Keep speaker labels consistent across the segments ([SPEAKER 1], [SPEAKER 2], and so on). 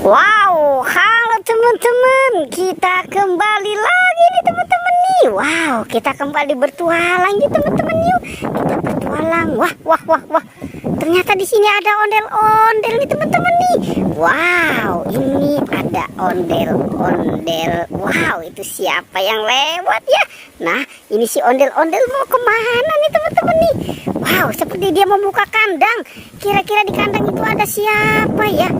[SPEAKER 1] Wow, halo teman-teman, kita kembali lagi nih teman-teman nih. Wow, kita kembali bertualang nih teman-teman yuk. Kita bertualang. Wah. Ternyata di sini ada ondel-ondel nih teman-teman nih. Wow, ini ada ondel-ondel. Wow, itu siapa yang lewat ya? Nah, ini si ondel-ondel mau kemana nih teman-teman nih? Wow, seperti dia membuka kandang. Kira-kira di kandang itu ada siapa ya?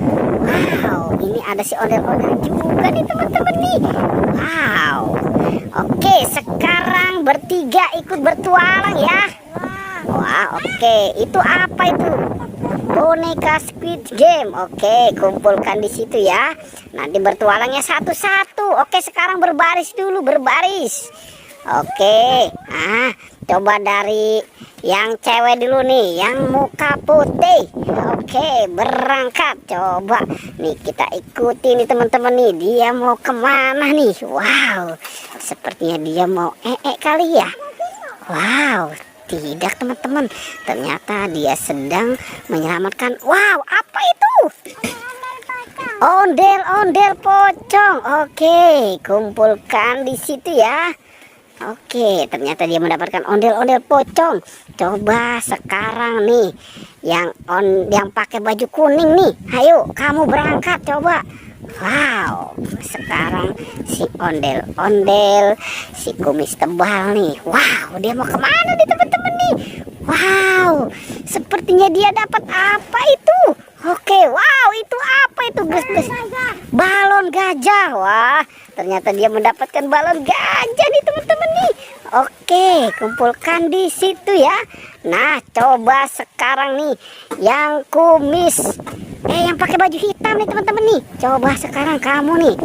[SPEAKER 1] Wow, ini ada si ondel-ondel juga nih teman-teman nih. Wow. Oke, sekarang bertiga ikut bertualang ya. Wah, oke. Itu apa itu? Boneka Squid Game. Oke, kumpulkan di situ ya. Nanti bertualangnya satu-satu. Oke, sekarang berbaris dulu, berbaris. Oke. Coba dari yang cewek dulu nih, yang muka putih. Oke, berangkat. Coba nih kita ikuti nih teman-teman nih. Dia mau kemana nih? Wow, sepertinya dia mau kali ya. Wow, tidak teman-teman. Ternyata dia sedang menyelamatkan. Wow, apa itu? Ondel-ondel pocong. Oke, kumpulkan di situ ya. Oke, ternyata dia mendapatkan ondel-ondel pocong. Coba sekarang nih yang pakai baju kuning nih. Ayo, kamu berangkat coba. Wow, sekarang si ondel-ondel, si kumis tebal nih. Wow, dia mau kemana nih teman-teman nih? Wow, sepertinya dia dapat apa itu? Oke, wow, itu apa itu guys? Balon gajah. Wah, ternyata dia mendapatkan balon gajah nih teman-teman nih. Oke, kumpulkan di situ ya. Nah, coba sekarang nih yang kumis, yang pakai baju hitam nih teman-teman nih. Coba sekarang kamu nih.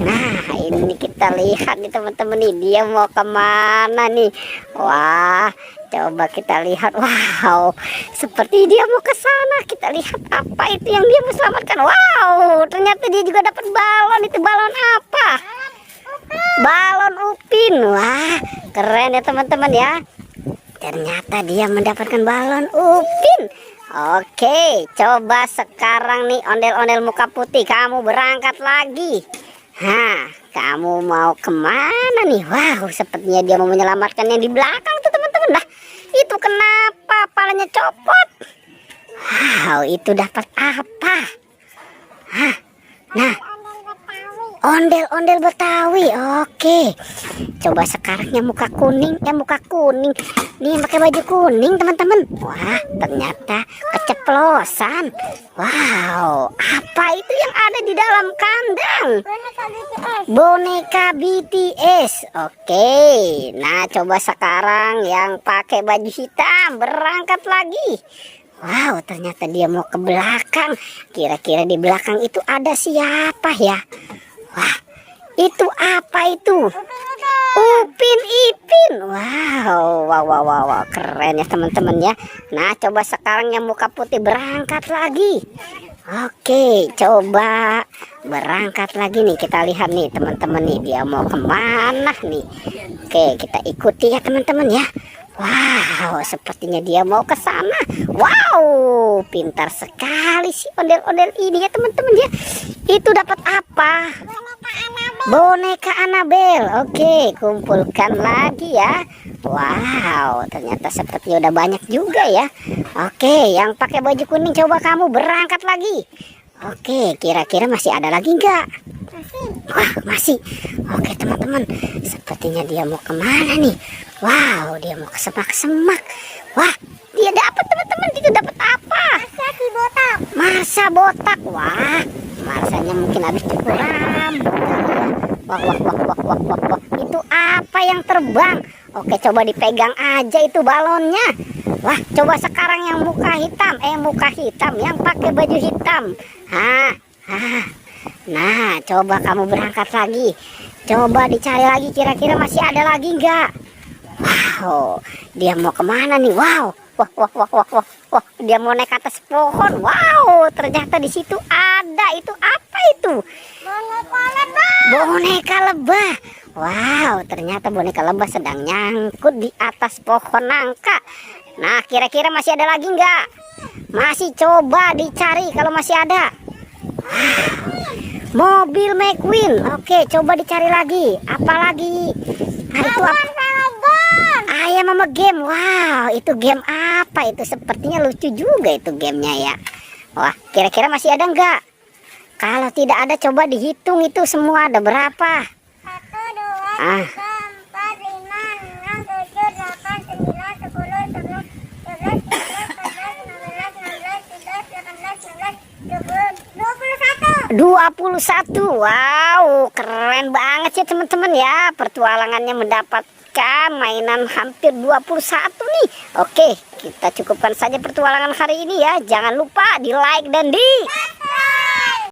[SPEAKER 1] Nah, ini kita lihat nih teman-teman nih, dia mau kemana nih? Wah, coba kita lihat. Wow, seperti dia mau ke sana. Kita lihat apa itu yang dia mau selamatkan. Wow, ternyata dia juga dapat balon. Itu balon apa? Balon Upin. Wah, keren ya teman-teman ya. Ternyata dia mendapatkan balon Upin. Oke, coba sekarang nih ondel-ondel muka putih, kamu berangkat lagi. Kamu mau kemana nih? Wow, sepertinya dia mau menyelamatkan yang di belakang tuh teman-teman. Lah, itu kenapa palanya copot? Wow, itu dapat apa? Nah, ondel-ondel Betawi. Oke, coba sekarang yang muka kuning, nih yang pakai baju kuning teman-teman. Wah, ternyata keceplosan. Wow, apa itu yang ada di dalam kandang? Boneka BTS. Oke, nah coba sekarang yang pakai baju hitam berangkat lagi. Wow, ternyata dia mau ke belakang. Kira-kira di belakang itu ada siapa ya? Wah, itu apa itu? Upin Ipin. Wow, keren ya teman-teman ya. Nah, coba sekarang yang muka putih berangkat lagi. Oke, coba berangkat lagi nih. Kita lihat nih teman-teman nih, dia mau kemana nih? Oke, kita ikuti ya teman-teman ya. Wow, sepertinya dia mau ke sana. Wow, pintar sekali sih ondel-ondel ini ya teman-teman ya. Itu dapat apa? Boneka Annabelle. Oke, kumpulkan lagi ya. Wow, ternyata sepertinya udah banyak juga ya. Oke, yang pakai baju kuning coba kamu berangkat lagi. Oke, kira-kira masih ada lagi nggak? Wah, masih. Oke teman-teman, sepertinya dia mau kemana nih? Wow, dia mau ke semak-semak. Wah, dia dapat teman-teman. Itu dapat apa? Masa botak. Wah, masanya mungkin habis cukur rambut. Wah. Itu apa yang terbang? Oke, coba dipegang aja itu balonnya. Wah, coba sekarang yang muka hitam, yang pakai baju hitam. Nah, coba kamu berangkat lagi. Coba dicari lagi, kira-kira masih ada lagi nggak? Wow, dia mau kemana nih? Wow, wah, dia mau naik ke atas pohon. Wow, ternyata di situ ada. Itu apa itu? Boneka lebah. Wow, ternyata boneka lebah sedang nyangkut di atas pohon nangka. Nah, kira-kira masih ada lagi nggak? Masih, coba dicari kalau masih ada. Mobil McQueen. Oke, coba dicari lagi. Apa lagi? Itu apa? Ayam sama game. Wow, itu game apa itu? Sepertinya lucu juga itu gamenya ya. Wah, kira-kira masih ada nggak? Kalau tidak ada, coba dihitung itu semua ada berapa?
[SPEAKER 2] 1, 2, 3, 4, 5, 6, 7, 8, 9, 10, 11, 12, 13, 14, 15, 16, 17, 18, 19, 20, 21. Wow, keren banget sih teman-teman ya. Pertualangannya mendapatkan mainan hampir 21 nih. Oke, kita cukupkan saja pertualangan hari ini ya. Jangan lupa di like dan di